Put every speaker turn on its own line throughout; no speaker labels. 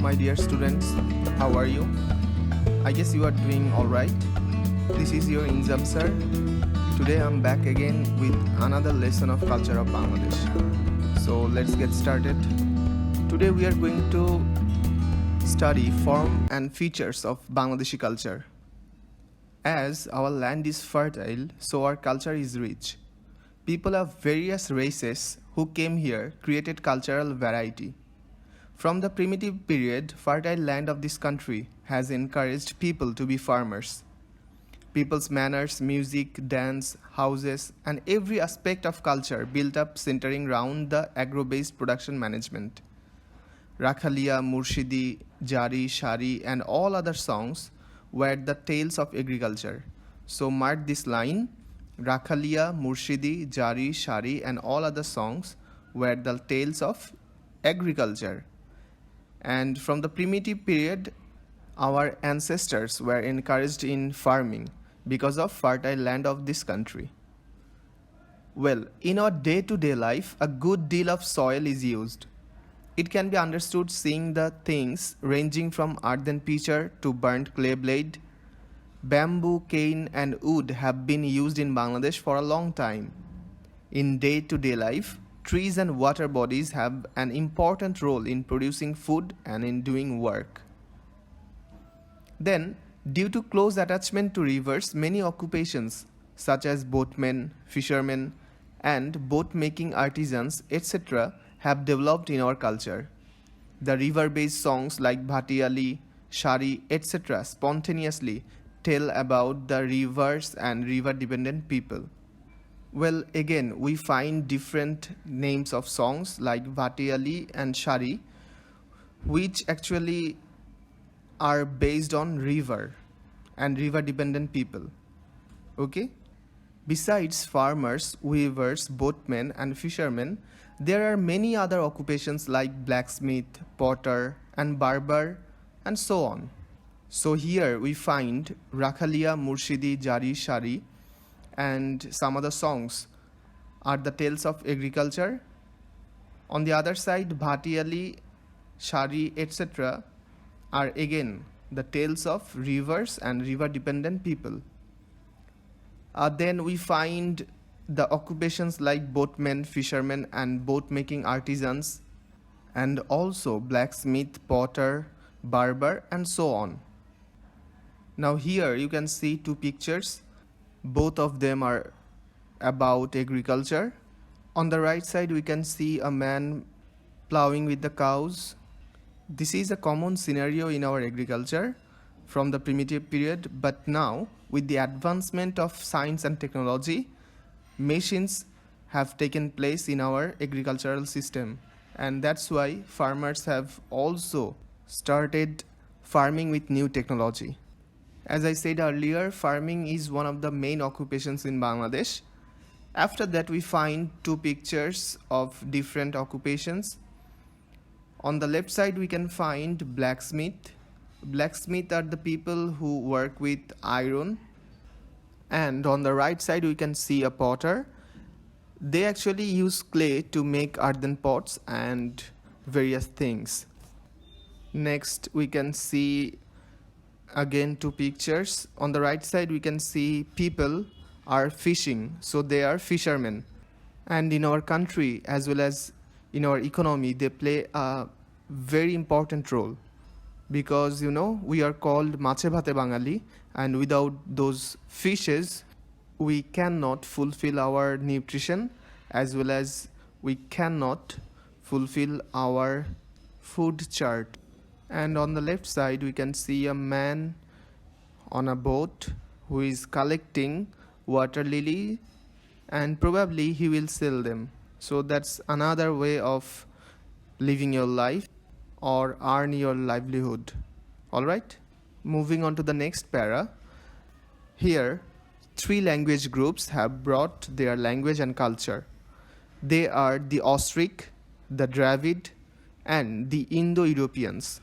my dear students. How are you? I guess you are doing alright. This is your Inzam sir. Today I'm back again with another lesson of culture of Bangladesh. So let's get started. Today we are going to study form and features of Bangladeshi culture. As our land is fertile, so our culture is rich. People of various races who came here created cultural variety. From the primitive period, fertile land of this country has encouraged people to be farmers. People's manners, music, dance, houses, and every aspect of culture built up centering around the agro-based production management. Rakhalia, Murshidi, Jari-Sari, and all other songs were the tales of agriculture. So mark this line, Rakhalia, Murshidi, Jari-Sari, and all other songs were the tales of agriculture. And from the primitive period, our ancestors were encouraged in farming because of fertile land of this country. Well, in our day-to-day life, a good deal of soil is used. It can be understood seeing the things ranging from earthen pitcher to burnt clay blade. Bamboo, cane, and wood have been used in Bangladesh for a long time. In day-to-day life, trees and water bodies have an important role in producing food and in doing work. Then, due to close attachment to rivers, many occupations such as boatmen, fishermen, and boat-making artisans, etc. have developed in our culture. The river-based songs like Bhatiali, Jari-Sari, etc. spontaneously tell about the rivers and river-dependent people. Well, again, we find different names of songs like Bhatiali and Jari, which actually are based on river and river-dependent people. Okay? Besides farmers, weavers, boatmen, and fishermen, there are many other occupations like blacksmith, potter, and barber, and so on. So here we find Rakhalia, Murshidi, Jari-Sari, and some other songs are the tales of agriculture. On the other side, Bhatiali, Jari, etc. are again the tales of rivers and river-dependent people. Then we find the occupations like boatmen, fishermen, and boat-making artisans, and also blacksmith, potter, barber, and so on. Now here you can see two pictures. Both of them are about agriculture. On the right side we can see a man plowing with the cows. This is a common scenario in our agriculture from the primitive period, but now with the advancement of science and technology, machines have taken place in our agricultural system, and that's why farmers have also started farming with new technology. As I said earlier, farming is one of the main occupations in Bangladesh. After that, we find two pictures of different occupations. On the left side, we can find blacksmith. Blacksmith are the people who work with iron. And on the right side, we can see a potter. They actually use clay to make earthen pots and various things. Next, we can see again two pictures. On the right side we can see people are fishing, so they are fishermen. And in our country as well as in our economy, they play a very important role because we are called mache bhate Bangali, and without those fishes we cannot fulfill our nutrition as well as we cannot fulfill our food chart. And on the left side we can see a man on a boat who is collecting water lily, and probably he will sell them. So that's another way of living your life or earn your livelihood. Alright, moving on to the next para. Here, three language groups have brought their language and culture. They are the Austric, the Dravid, and the Indo-Europeans.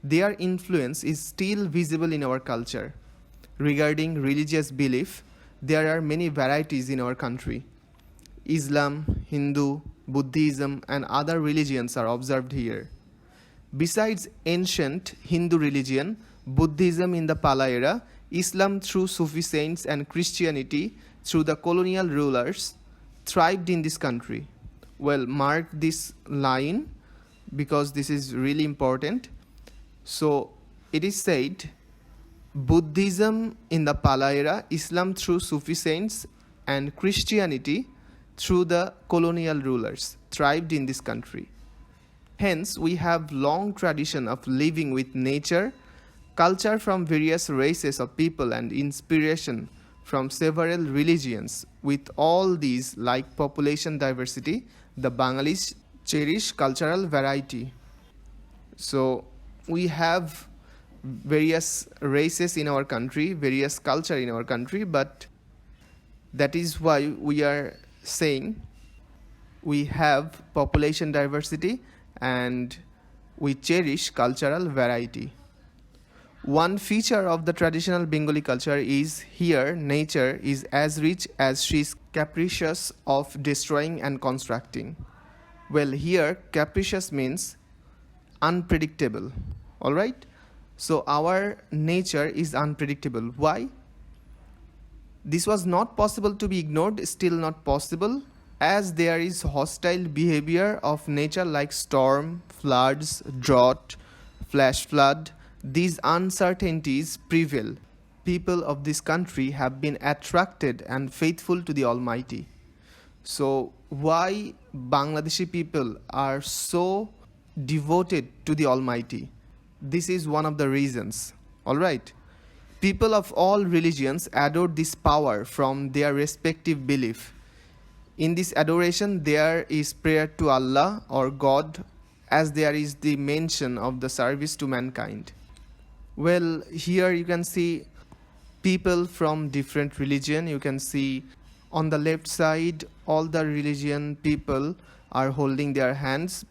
Their influence is still visible in our culture. Regarding religious belief, there are many varieties in our country. Islam, Hindu, Buddhism, and other religions are observed here. Besides ancient Hindu religion, Buddhism in the Pala era, Islam through Sufi saints, and Christianity through the colonial rulers thrived in this country. Well, mark this line because this is really important. So it is said, Buddhism in the Pala era, Islam through Sufi saints, and Christianity through the colonial rulers thrived in this country. Hence, we have long tradition of living with nature, culture from various races of people, and inspiration from several religions. With all these, like population diversity, the Bengalis cherish cultural variety. So we have various races in our country, various culture in our country, but that is why we are saying we have population diversity and we cherish cultural variety. One feature of the traditional Bengali culture is here nature is as rich as she is capricious of destroying and constructing. Well, here capricious means unpredictable. Alright? So our nature is unpredictable. Why? This was not possible to be ignored, still not possible, as there is hostile behavior of nature like storm, floods, drought, flash flood. These uncertainties prevail. People of this country have been attracted and faithful to the Almighty. So why Bangladeshi people are so devoted to the Almighty? This is one of the reasons. Alright? People of all religions adore this power from their respective belief. In this adoration, there is prayer to Allah or God, as there is the mention of the service to mankind. Well, here you can see people from different religion. You can see on the left side all the religion people are holding their hands,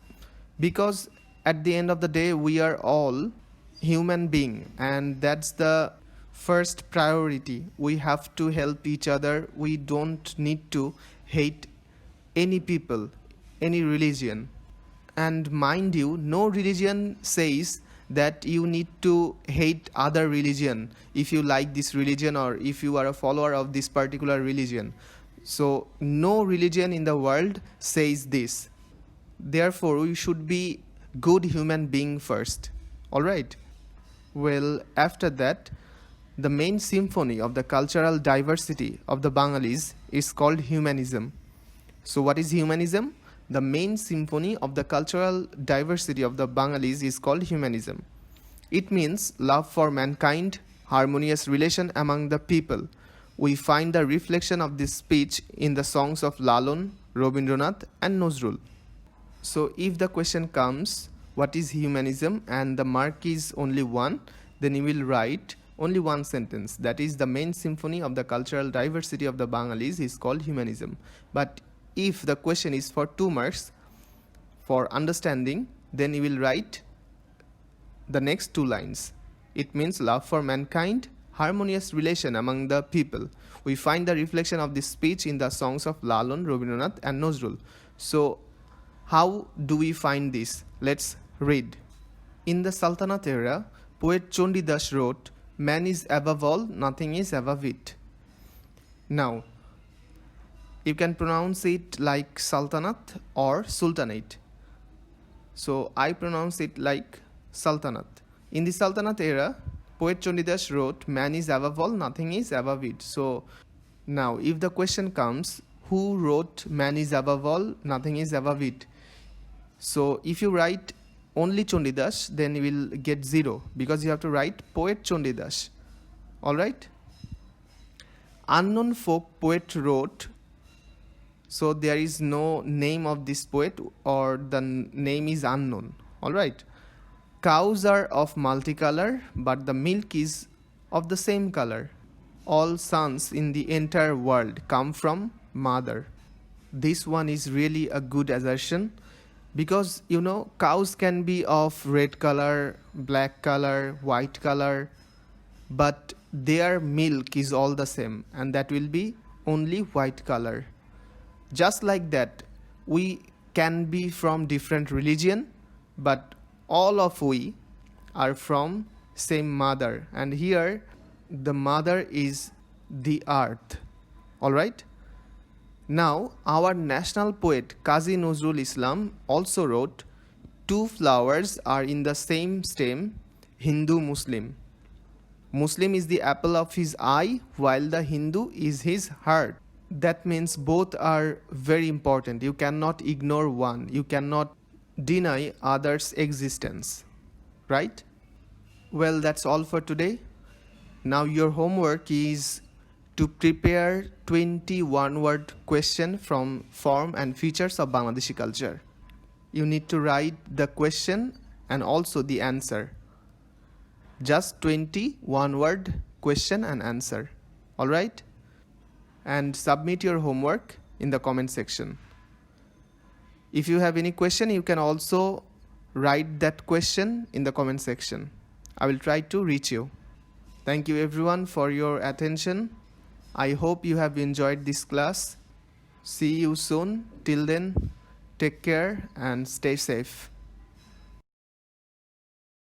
because at the end of the day we are all human being, and that's the first priority. We have to help each other. We don't need to hate any people, any religion. And mind you, no religion says that you need to hate other religion if you like this religion or if you are a follower of this particular religion. So no religion in the world says this. Therefore, we should be good human being first. Alright? Well, after that, the main symphony of the cultural diversity of the Bengalis is called humanism. So what is humanism? The main symphony of the cultural diversity of the Bengalis is called humanism. It means love for mankind, harmonious relation among the people. We find the reflection of this speech in the songs of Lalon, Rabindranath and Nazrul. So if the question comes, what is humanism, and the mark is only one, then you will write only one sentence. That is, the main symphony of the cultural diversity of the Bengalis is called humanism. But if the question is for 2 marks for understanding, then you will write the next 2 lines. It means love for mankind, harmonious relation among the people. We find the reflection of this speech in the songs of Lalon, Rabindranath and Nazrul. So how do we find this? Let's read. In the Sultanate era, poet Chandidas wrote, "Man is above all, nothing is above it." Now, you can pronounce it like Sultanate or Sultanate. So I pronounce it like Sultanate. In the Sultanate era, poet Chandidas wrote, "Man is above all, nothing is above it." So now if the question comes, who wrote "Man is above all, nothing is above it"? So if you write only Chandidas, then you will get 0, because you have to write poet Chandidas. Alright? Unknown folk poet wrote, so there is no name of this poet, or the name is unknown. Alright? Cows are of multicolor, but the milk is of the same color. All sons in the entire world come from mother. This one is really a good assertion, because cows can be of red color, black color, white color, but their milk is all the same, and that will be only white color. Just like that, we can be from different religion, but all of we are from same mother, and here the mother is the earth. Alright? Now, our national poet Kazi Nazrul Islam also wrote, two flowers are in the same stem, Hindu Muslim. Muslim is the apple of his eye, while the Hindu is his heart. That means both are very important. You cannot ignore one. You cannot deny others' existence. Right? Well, that's all for today. Now your homework is to prepare 20 one-word question from form and features of Bangladeshi culture. You need to write the question and also the answer. Just 20 one-word question and answer. Alright? And submit your homework in the comment section. If you have any question, you can also write that question in the comment section. I will try to reach you. Thank you everyone for your attention. I hope you have enjoyed this class. See you soon. Till then, take care and stay safe.